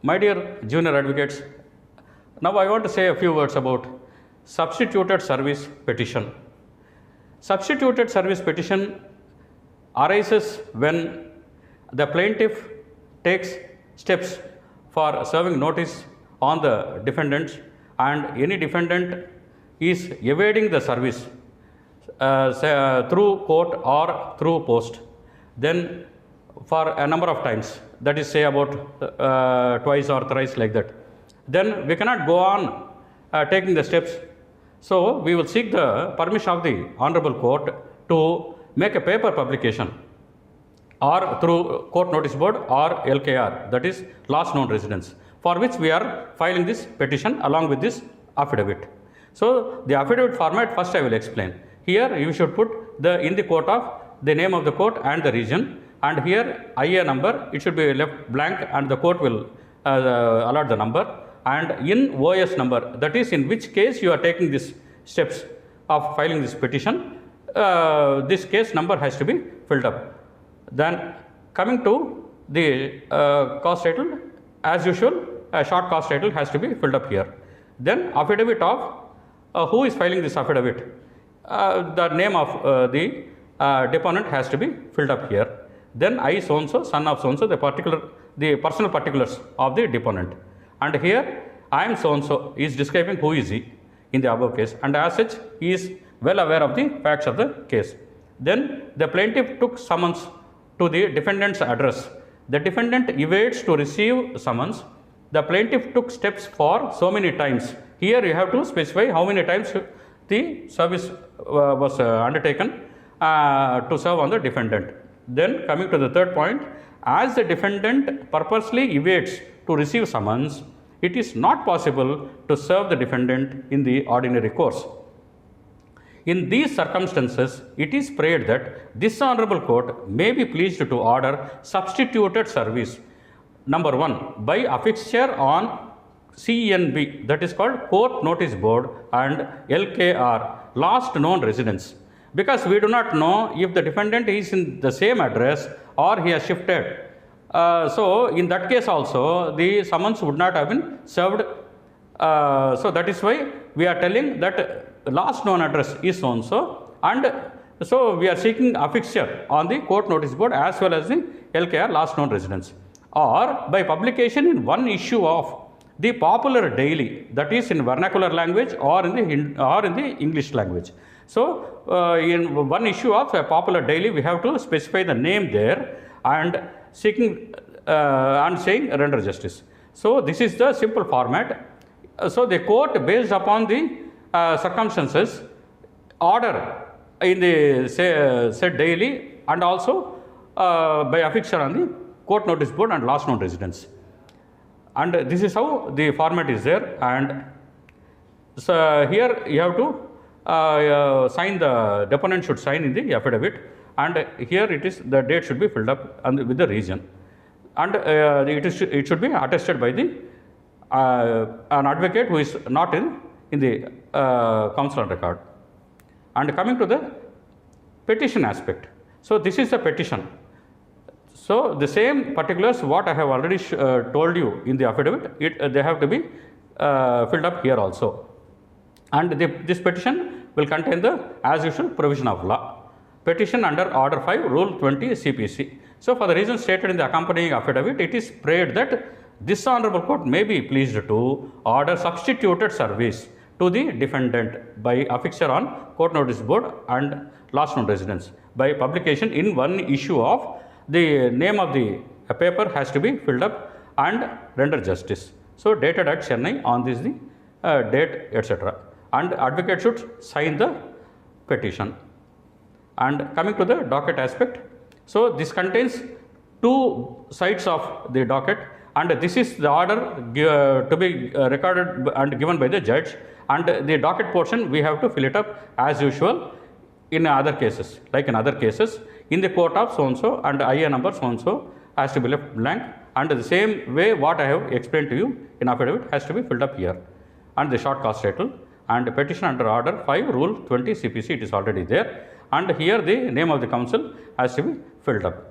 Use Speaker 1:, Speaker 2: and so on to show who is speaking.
Speaker 1: My dear junior advocates, now I want to say a few words about substituted service petition. Substituted service petition arises when the plaintiff takes steps for serving notice on the defendants and any defendant is evading the service through court or through post. Then for a number of times, that is say about twice or thrice like that, then we cannot go on taking the steps. So we will seek the permission of the Honorable Court to make a paper publication or through court notice board or LKR, that is last known residence, for which we are filing this petition along with this affidavit. So the affidavit format first I will explain. Here you should put in the court of the name of the court and the region, and here IA number, it should be left blank and the court will allot the number, and in OS number, that is in which case you are taking these steps of filing this petition, this case number has to be filled up. Then coming to the cause title, as usual, a short cause title has to be filled up here. Then affidavit of who is filing this affidavit, the name of the deponent has to be filled up here. Then I so and so, son of so and so, the personal particulars of the deponent. And here I am so and so is describing who is he in the above case, and as such he is well aware of the facts of the case. Then the plaintiff took summons to the defendant's address. The defendant evades to receive summons. The plaintiff took steps for so many times. Here you have to specify how many times the service was undertaken to serve on the defendant. Then coming to the third point, as the defendant purposely evades to receive summons, it is not possible to serve the defendant in the ordinary course. In these circumstances, it is prayed that this Honorable Court may be pleased to order substituted service, number 1, by affixture on CNB, that is called Court Notice Board, and LKR, last known residence. Because we do not know if the defendant is in the same address or he has shifted. So in that case also, the summons would not have been served. So that is why we are telling that last known address is so and so, and so we are seeking affixture on the court notice board as well as the LKR last known residence, or by publication in one issue of the popular daily, that is in vernacular language or in the English language. So in one issue of a popular daily, we have to specify the name there and seeking and saying render justice. So this is the simple format. So the court, based upon the circumstances, order in the said daily and also by affixture on the court notice board and last known residence. And this is how the format is there. And so here you have to sign, the deponent should sign in the affidavit, and here it is, the date should be filled up and with the region, and it should be attested by the an advocate who is not in the counsel record. And coming to the petition aspect, so this is a petition. So the same particulars what I have already told you in the affidavit, they have to be filled up here also. And this petition will contain the as usual provision of law. Petition under Order 5, Rule 20 CPC. So for the reasons stated in the accompanying affidavit, it is prayed that this Honorable Court may be pleased to order substituted service to the defendant by affixture on court notice board and last known residence, by publication in one issue of the name of the paper has to be filled up and render justice. So dated at Chennai on this the date, etc. And advocate should sign the petition. And coming to the docket aspect, so this contains two sides of the docket, and this is the order to be recorded and given by the judge, and the docket portion we have to fill it up as usual in other cases. Like in other cases, in the court of so and so and IA number so and so has to be left blank, and the same way what I have explained to you in affidavit has to be filled up here, and the short cause title and petition under Order 5, Rule 20 CPC, it is already there, and here the name of the counsel has to be filled up.